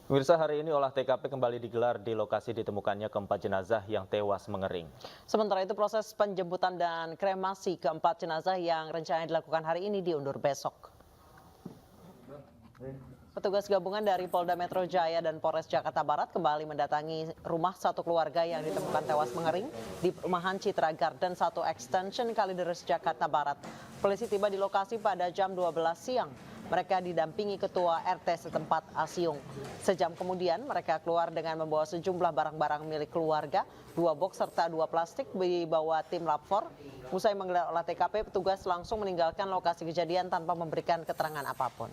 Pemirsa, hari ini olah TKP kembali digelar di lokasi ditemukannya keempat jenazah yang tewas mengering. Sementara itu proses penjemputan dan kremasi keempat jenazah yang rencananya dilakukan hari ini diundur besok. Petugas gabungan dari Polda Metro Jaya dan Polres Jakarta Barat kembali mendatangi rumah satu keluarga yang ditemukan tewas mengering di perumahan Citra Garden 1 Extension Kalideres, Jakarta Barat. Polisi tiba di lokasi pada jam 12 siang. Mereka didampingi Ketua RT setempat Asiung. Sejam kemudian mereka keluar dengan membawa sejumlah barang-barang milik keluarga, 2 box serta 2 plastik dibawa tim Lab 4. Usai menggelar olah TKP, petugas langsung meninggalkan lokasi kejadian tanpa memberikan keterangan apapun.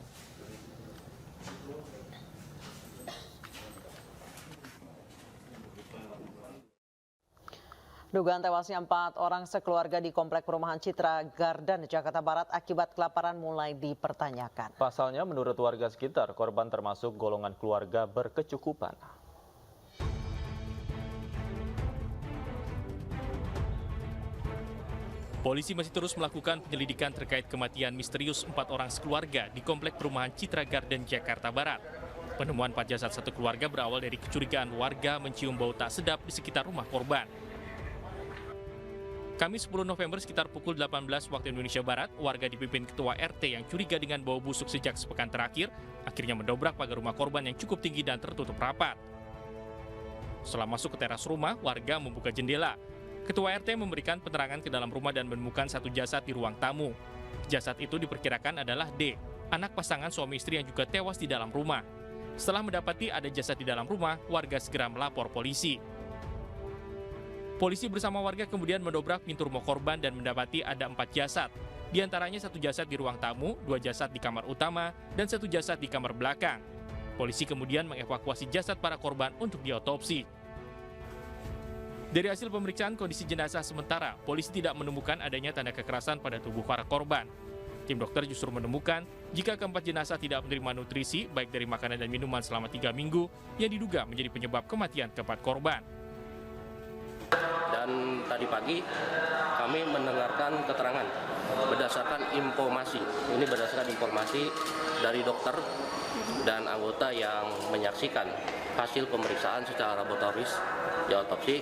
Dugaan tewasnya 4 orang sekeluarga di komplek perumahan Citra Garden, Jakarta Barat akibat kelaparan mulai dipertanyakan. Pasalnya, menurut warga sekitar, korban termasuk golongan keluarga berkecukupan. Polisi masih terus melakukan penyelidikan terkait kematian misterius 4 orang sekeluarga di komplek perumahan Citra Garden, Jakarta Barat. Penemuan 4 jasad satu keluarga berawal dari kecurigaan warga mencium bau tak sedap di sekitar rumah korban. Kamis 10 November sekitar pukul 18 waktu Indonesia Barat, warga dipimpin Ketua RT yang curiga dengan bau busuk sejak sepekan terakhir, akhirnya mendobrak pagar rumah korban yang cukup tinggi dan tertutup rapat. Setelah masuk ke teras rumah, warga membuka jendela. Ketua RT memberikan penerangan ke dalam rumah dan menemukan satu jasad di ruang tamu. Jasad itu diperkirakan adalah D, anak pasangan suami istri yang juga tewas di dalam rumah. Setelah mendapati ada jasad di dalam rumah, warga segera melapor polisi. Polisi bersama warga kemudian mendobrak pintu rumah korban dan mendapati ada 4 jasad. Di antaranya 1 jasad di ruang tamu, 2 jasad di kamar utama, dan 1 jasad di kamar belakang. Polisi kemudian mengevakuasi jasad para korban untuk diotopsi. Dari hasil pemeriksaan kondisi jenazah sementara, polisi tidak menemukan adanya tanda kekerasan pada tubuh para korban. Tim dokter justru menemukan jika keempat jenazah tidak menerima nutrisi, baik dari makanan dan minuman selama 3 minggu, yang diduga menjadi penyebab kematian keempat korban. Dan tadi pagi kami mendengarkan keterangan berdasarkan informasi. Ini berdasarkan informasi dari dokter dan anggota yang menyaksikan hasil pemeriksaan secara laboratoris di otopsi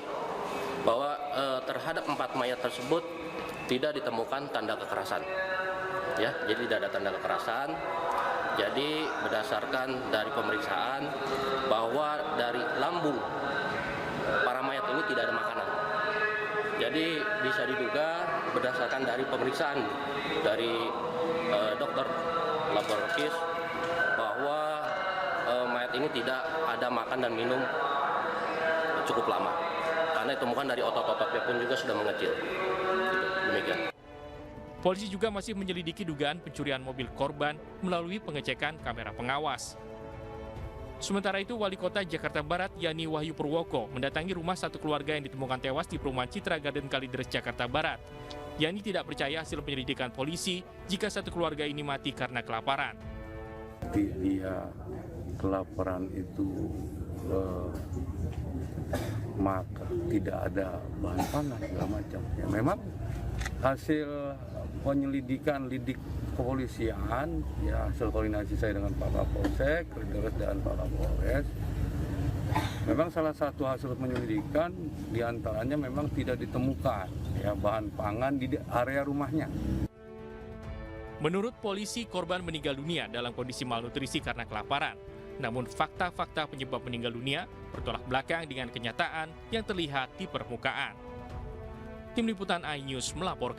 bahwa terhadap 4 mayat tersebut tidak ditemukan tanda kekerasan. Ya, jadi tidak ada tanda kekerasan. Jadi berdasarkan dari pemeriksaan bahwa dari lambung para mayat ini tidak ada makanan. Jadi bisa diduga berdasarkan dari pemeriksaan dari dokter laboratoris bahwa mayat ini tidak ada makan dan minum cukup lama. Karena ditemukan dari otot-ototnya pun juga sudah mengecil. Demikian. Polisi juga masih menyelidiki dugaan pencurian mobil korban melalui pengecekan kamera pengawas. Sementara itu, Wali Kota Jakarta Barat, Yani Wahyu Purwoko, mendatangi rumah satu keluarga yang ditemukan tewas di perumahan Citra Garden Kalideres, Jakarta Barat. Yani tidak percaya hasil penyelidikan polisi jika satu keluarga ini mati karena kelaparan. Dia kelaparan itu maka tidak ada bahan pangan segala macam. Ya, memang hasil penyelidikan lidik kepolisian, ya hasil koordinasi saya dengan Pak Kapolsek, Kalideres dan Pak Kapolres, memang salah satu hasil penyelidikan diantaranya memang tidak ditemukan ya bahan pangan di area rumahnya. Menurut polisi, korban meninggal dunia dalam kondisi malnutrisi karena kelaparan. Namun fakta-fakta penyebab meninggal dunia bertolak belakang dengan kenyataan yang terlihat di permukaan. Tim Liputan iNews melaporkan.